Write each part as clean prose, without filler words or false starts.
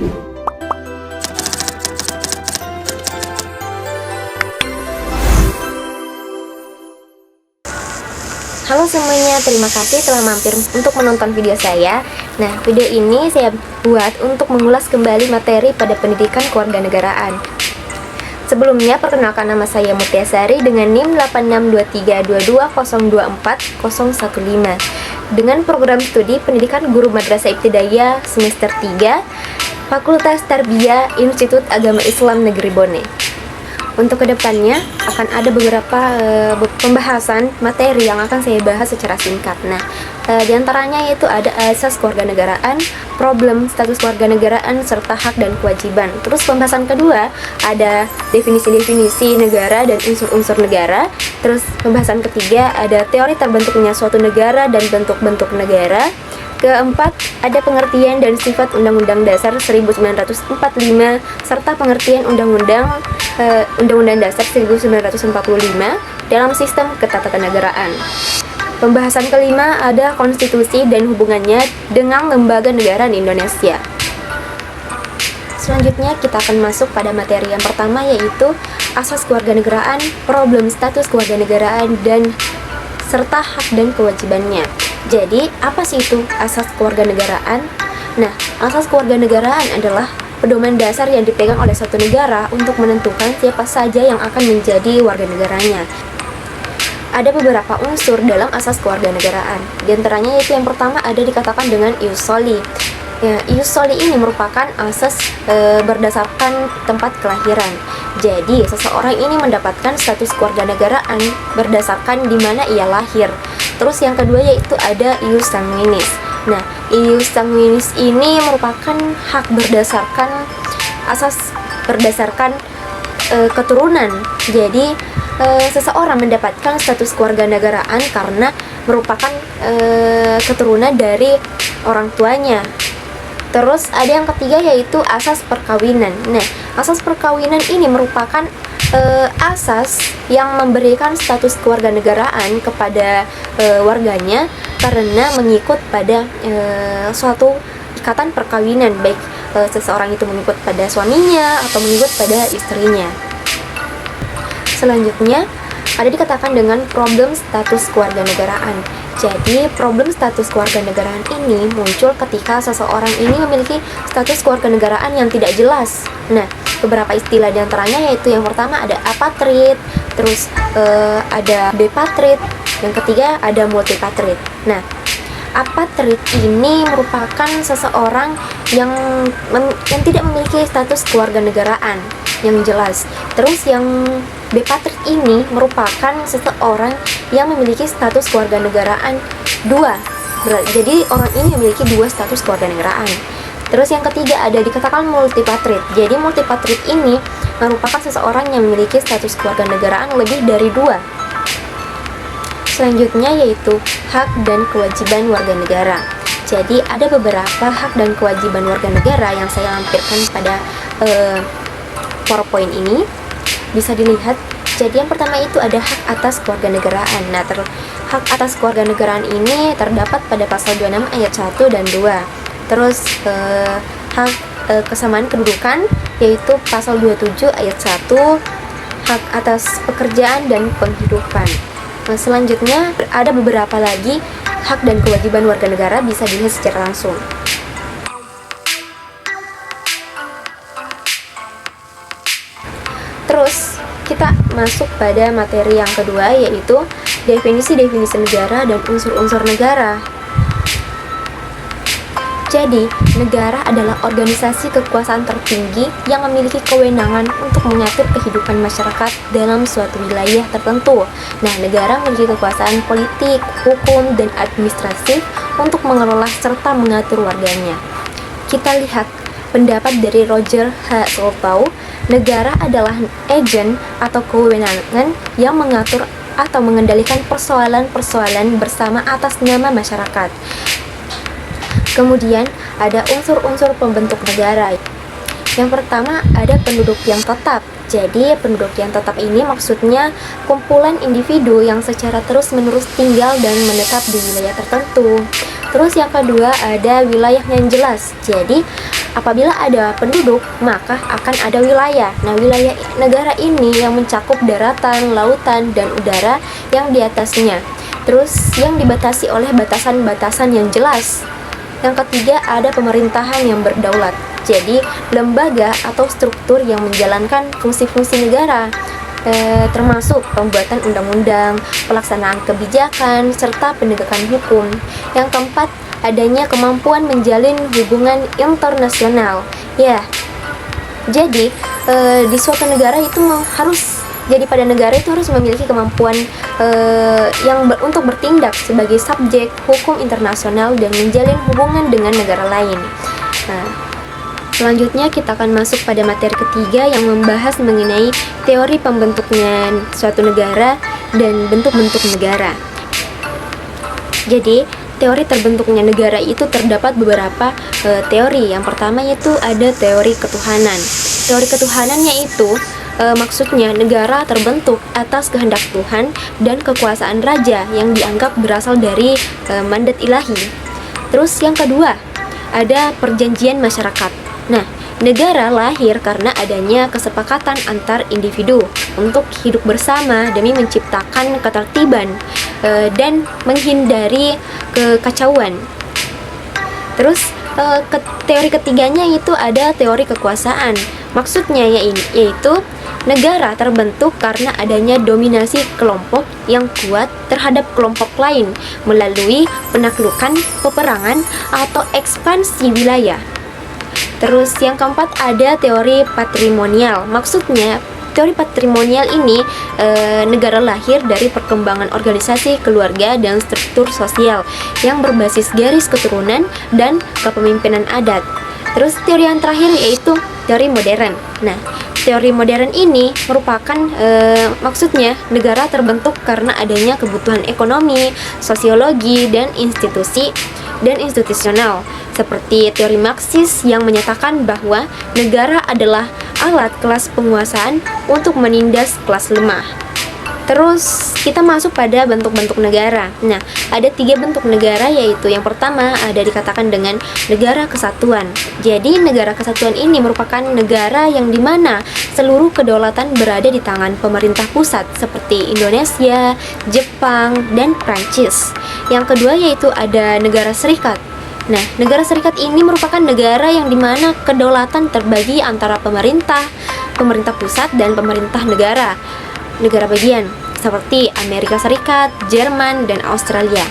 Halo semuanya, terima kasih telah mampir untuk menonton video saya. Nah, video ini saya buat untuk mengulas kembali materi pada pendidikan kewarganegaraan. Sebelumnya, perkenalkan nama saya Mutiasari dengan NIM 862322024015 dengan program studi Pendidikan Guru Madrasah Ibtidaiyah semester 3, Fakultas Tarbiyah Institut Agama Islam Negeri Bone. Untuk kedepannya akan ada beberapa pembahasan materi yang akan saya bahas secara singkat. Nah, diantaranya yaitu ada asas kewarganegaraan, problem status kewarganegaraan, serta hak dan kewajiban. Terus pembahasan kedua ada definisi-definisi negara dan unsur-unsur negara. Terus pembahasan ketiga ada teori terbentuknya suatu negara dan bentuk-bentuk negara. Keempat, ada pengertian dan sifat Undang-Undang Dasar 1945 serta pengertian Undang-Undang Dasar 1945 dalam sistem ketatanegaraan. Pembahasan kelima ada konstitusi dan hubungannya dengan lembaga negara di Indonesia. Selanjutnya kita akan masuk pada materi yang pertama, yaitu asas kewarganegaraan, problem status kewarganegaraan, dan serta hak dan kewajibannya. Jadi, apa sih itu asas kewarganegaraan? Nah, asas kewarganegaraan adalah pedoman dasar yang dipegang oleh suatu negara untuk menentukan siapa saja yang akan menjadi warga negaranya. Ada beberapa unsur dalam asas kewarganegaraan. Di antaranya yaitu yang pertama ada dikatakan dengan ius soli. Ya, ius soli ini merupakan asas berdasarkan tempat kelahiran. Jadi, seseorang ini mendapatkan status kewarganegaraan berdasarkan di mana ia lahir. Terus yang kedua yaitu ada ius sanguinis. Nah, ius sanguinis ini merupakan hak berdasarkan keturunan. Jadi, seseorang mendapatkan status kewarganegaraan karena merupakan keturunan dari orang tuanya. Terus ada yang ketiga yaitu asas perkawinan. Nah, asas perkawinan ini merupakan asas yang memberikan status kewarganegaraan kepada warganya karena mengikut pada suatu ikatan perkawinan, baik seseorang itu mengikut pada suaminya atau mengikut pada istrinya. Selanjutnya ada dikatakan dengan problem status kewarganegaraan. Jadi, problem status kewarganegaraan ini muncul ketika seseorang ini memiliki status kewarganegaraan yang tidak jelas. Nah, beberapa istilah diantaranya yaitu yang pertama ada apatrid, terus ada bepatrid, yang ketiga ada multipatrid. Nah, apatrid ini merupakan seseorang yang tidak memiliki status kewarganegaraan yang jelas. Terus yang bepatrid ini merupakan seseorang yang memiliki status kewarganegaraan dua. Jadi orang ini memiliki dua status kewarganegaraan. Terus yang ketiga ada dikatakan multipatrid. Jadi multipatrid ini merupakan seseorang yang memiliki status kewarganegaraan lebih dari dua. Selanjutnya yaitu hak dan kewajiban warga negara. Jadi ada beberapa hak dan kewajiban warga negara yang saya lampirkan pada PowerPoint ini. Bisa dilihat. Jadi yang pertama itu ada hak atas kewarganegaraan. Nah, hak atas kewarganegaraan ini terdapat pada pasal 26 ayat 1 dan 2. Terus hak kesamaan kedudukan yaitu pasal 27 ayat 1, hak atas pekerjaan dan penghidupan. Nah, selanjutnya ada beberapa lagi hak dan kewajiban warga negara, bisa dilihat secara langsung. Terus kita masuk pada materi yang kedua, yaitu definisi-definisi negara dan unsur-unsur negara. Jadi, negara adalah organisasi kekuasaan tertinggi yang memiliki kewenangan untuk mengatur kehidupan masyarakat dalam suatu wilayah tertentu. Nah, negara memiliki kekuasaan politik, hukum, dan administratif untuk mengelola serta mengatur warganya. Kita lihat pendapat dari Roger H. Soltau. Negara adalah agen atau kewenangan yang mengatur atau mengendalikan persoalan-persoalan bersama atas nama masyarakat. Kemudian ada unsur-unsur pembentuk negara. Yang pertama ada penduduk yang tetap. Jadi penduduk yang tetap ini maksudnya kumpulan individu yang secara terus-menerus tinggal dan menetap di wilayah tertentu. Terus yang kedua ada wilayah yang jelas. Jadi apabila ada penduduk maka akan ada wilayah. Nah, wilayah negara ini yang mencakup daratan, lautan, dan udara yang di atasnya. Terus yang dibatasi oleh batasan-batasan yang jelas. Yang ketiga ada pemerintahan yang berdaulat. Jadi lembaga atau struktur yang menjalankan fungsi-fungsi negara, termasuk pembuatan undang-undang, pelaksanaan kebijakan, serta penegakan hukum. Yang keempat adanya kemampuan menjalin hubungan internasional. Ya, jadi di suatu negara itu pada negara itu harus memiliki kemampuan untuk bertindak sebagai subjek hukum internasional dan menjalin hubungan dengan negara lain. Nah, selanjutnya kita akan masuk pada materi ketiga yang membahas mengenai teori pembentuknya suatu negara dan bentuk-bentuk negara. Jadi, teori terbentuknya negara itu terdapat beberapa teori. Yang pertama yaitu ada teori ketuhanan. Teori ketuhanannya itu maksudnya negara terbentuk atas kehendak Tuhan dan kekuasaan raja yang dianggap berasal dari mandat ilahi. Terus yang kedua ada perjanjian masyarakat. Nah, negara lahir karena adanya kesepakatan antar individu untuk hidup bersama demi menciptakan ketertiban dan menghindari kekacauan. Terus teori ketiganya itu ada teori kekuasaan. Maksudnya yaitu negara terbentuk karena adanya dominasi kelompok yang kuat terhadap kelompok lain melalui penaklukan, peperangan, atau ekspansi wilayah. Terus yang keempat ada teori patrimonial. Maksudnya teori patrimonial ini negara lahir dari perkembangan organisasi keluarga dan struktur sosial yang berbasis garis keturunan dan kepemimpinan adat. Terus teori yang terakhir yaitu teori modern. Nah, teori modern ini merupakan maksudnya negara terbentuk karena adanya kebutuhan ekonomi, sosiologi, dan institusional, seperti teori Marxis yang menyatakan bahwa negara adalah alat kelas penguasaan untuk menindas kelas lemah. Terus kita masuk pada bentuk-bentuk negara. Nah, ada 3 bentuk negara, yaitu yang pertama ada dikatakan dengan negara kesatuan. Jadi negara kesatuan ini merupakan negara yang dimana seluruh kedaulatan berada di tangan pemerintah pusat seperti Indonesia, Jepang, dan Prancis. Yang kedua yaitu ada negara serikat. Nah, negara serikat ini merupakan negara yang dimana kedaulatan terbagi antara pemerintah pusat dan pemerintah negara bagian seperti Amerika Serikat, Jerman, dan Australia.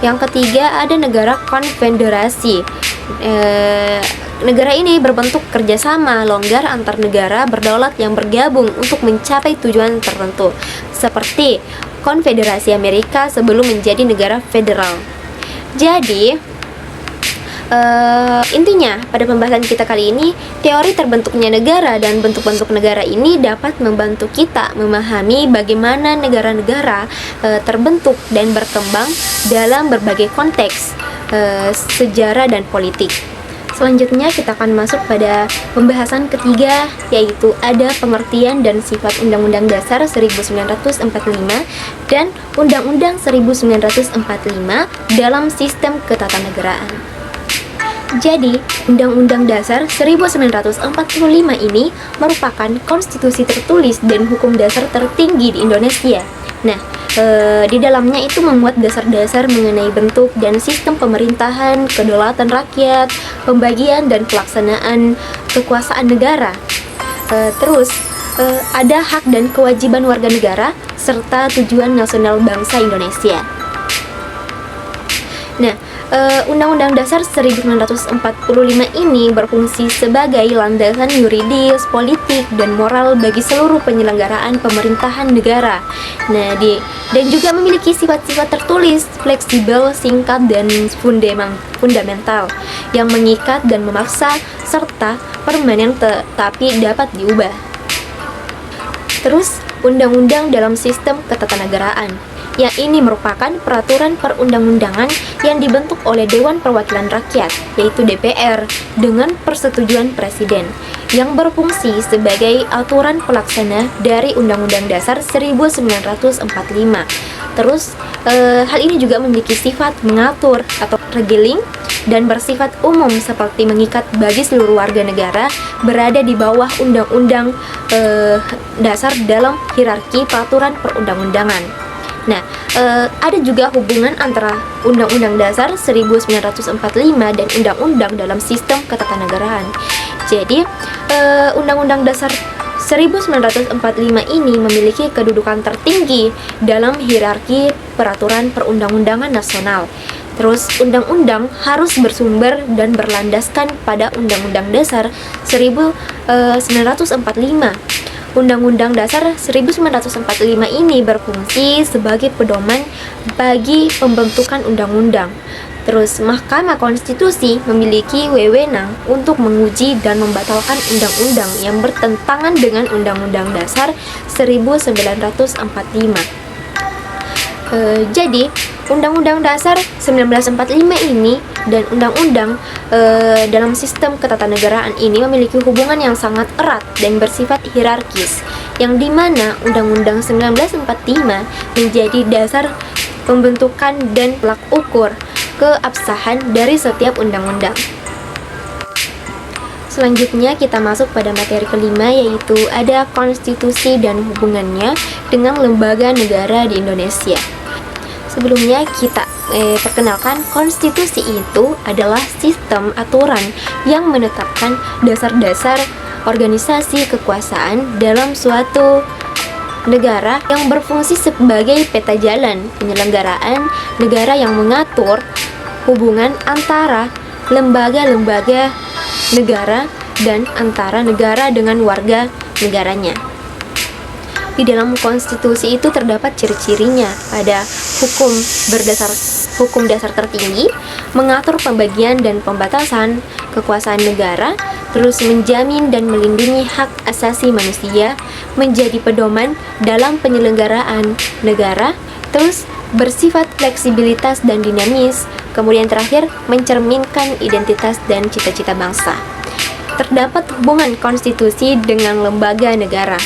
Yang ketiga ada negara konfederasi. Negara ini berbentuk kerjasama longgar antar negara berdaulat yang bergabung untuk mencapai tujuan tertentu, seperti Konfederasi Amerika sebelum menjadi negara federal. Jadi intinya pada pembahasan kita kali ini, teori terbentuknya negara dan bentuk-bentuk negara ini dapat membantu kita memahami bagaimana negara-negara terbentuk dan berkembang dalam berbagai konteks sejarah dan politik. Selanjutnya kita akan masuk pada pembahasan ketiga, yaitu ada pengertian dan sifat Undang-Undang Dasar 1945 dan Undang-Undang 1945 dalam sistem ketatanegaraan. Jadi, Undang-Undang Dasar 1945 ini merupakan konstitusi tertulis dan hukum dasar tertinggi di Indonesia. Nah, di dalamnya itu memuat dasar-dasar mengenai bentuk dan sistem pemerintahan, kedaulatan rakyat, pembagian dan pelaksanaan kekuasaan negara. Terus, ada hak dan kewajiban warga negara serta tujuan nasional bangsa Indonesia. Nah, Undang-Undang Dasar 1945 ini berfungsi sebagai landasan yuridis, politik, dan moral bagi seluruh penyelenggaraan pemerintahan negara. Nah, dan juga memiliki sifat-sifat tertulis, fleksibel, singkat, dan fundamental yang mengikat dan memaksa serta permanen tetapi dapat diubah. Terus, undang-undang dalam sistem ketatanegaraan. yang ini merupakan peraturan perundang-undangan yang dibentuk oleh Dewan Perwakilan Rakyat, yaitu DPR, dengan persetujuan Presiden, yang berfungsi sebagai aturan pelaksana dari Undang-Undang Dasar 1945. Terus, hal ini juga memiliki sifat mengatur atau regeling dan bersifat umum seperti mengikat bagi seluruh warga negara berada di bawah undang-undang dasar dalam hierarki peraturan perundang-undangan. Nah, ada juga hubungan antara Undang-Undang Dasar 1945 dan Undang-Undang dalam sistem ketatanegaraan. Jadi, Undang-Undang Dasar 1945 ini memiliki kedudukan tertinggi dalam hierarki peraturan perundang-undangan nasional. Terus, undang-undang harus bersumber dan berlandaskan pada Undang-Undang Dasar 1945. Undang-Undang Dasar 1945 ini berfungsi sebagai pedoman bagi pembentukan undang-undang. Terus, Mahkamah Konstitusi memiliki wewenang untuk menguji dan membatalkan undang-undang yang bertentangan dengan Undang-Undang Dasar 1945. Jadi, Undang-Undang Dasar 1945 ini dan Undang-Undang dalam sistem ketatanegaraan ini memiliki hubungan yang sangat erat dan bersifat hierarkis, yang dimana Undang-Undang 1945 menjadi dasar pembentukan dan tolak ukur keabsahan dari setiap undang-undang. Selanjutnya kita masuk pada materi kelima, yaitu ada konstitusi dan hubungannya dengan lembaga negara di Indonesia. Sebelumnya kita perkenalkan, konstitusi itu adalah sistem aturan yang menetapkan dasar-dasar organisasi kekuasaan dalam suatu negara yang berfungsi sebagai peta jalan penyelenggaraan negara, yang mengatur hubungan antara lembaga-lembaga negara dan antara negara dengan warga negaranya. Di dalam konstitusi itu terdapat ciri-cirinya. Ada hukum dasar tertinggi, mengatur pembagian dan pembatasan kekuasaan negara, terus menjamin dan melindungi hak asasi manusia, menjadi pedoman dalam penyelenggaraan negara, terus bersifat fleksibilitas dan dinamis, kemudian terakhir mencerminkan identitas dan cita-cita bangsa. Terdapat hubungan konstitusi dengan lembaga negara.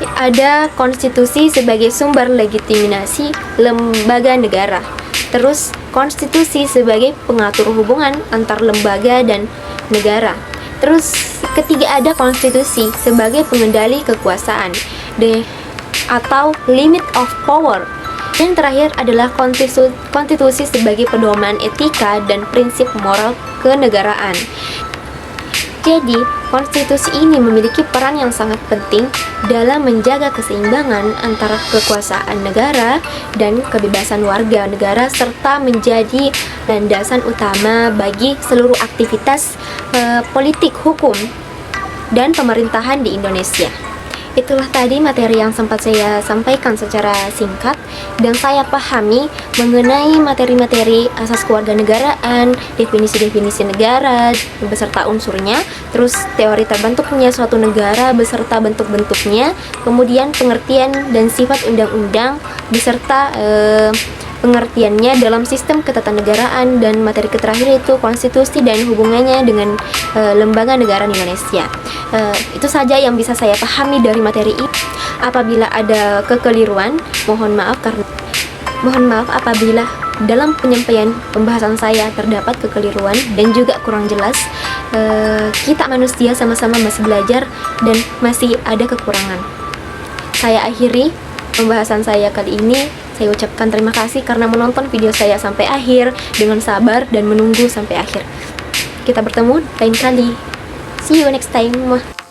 Ada konstitusi sebagai sumber legitimasi lembaga negara. Terus, konstitusi sebagai pengatur hubungan antar lembaga dan negara. Terus, ketiga ada konstitusi sebagai pengendali kekuasaan atau limit of power. Yang terakhir adalah konstitusi sebagai pedoman etika dan prinsip moral kenegaraan. Jadi, konstitusi ini memiliki peran yang sangat penting dalam menjaga keseimbangan antara kekuasaan negara dan kebebasan warga negara, serta menjadi landasan utama bagi seluruh aktivitas politik, hukum, dan pemerintahan di Indonesia. Itulah tadi materi yang sempat saya sampaikan secara singkat dan saya pahami mengenai materi-materi asas kewarganegaraan, definisi-definisi negara beserta unsurnya, terus teori terbentuknya suatu negara beserta bentuk-bentuknya, kemudian pengertian dan sifat undang-undang beserta pengertiannya dalam sistem ketatanegaraan, dan materi terakhir itu konstitusi dan hubungannya dengan lembaga negara di Indonesia. Itu saja yang bisa saya pahami dari materi ini. Apabila ada kekeliruan, mohon maaf apabila dalam penyampaian pembahasan saya terdapat kekeliruan dan juga kurang jelas. Kita manusia sama-sama masih belajar dan masih ada kekurangan. Saya akhiri pembahasan saya kali ini. Saya ucapkan terima kasih karena menonton video saya sampai akhir dengan sabar dan menunggu sampai akhir. Kita bertemu lain kali. See you next time.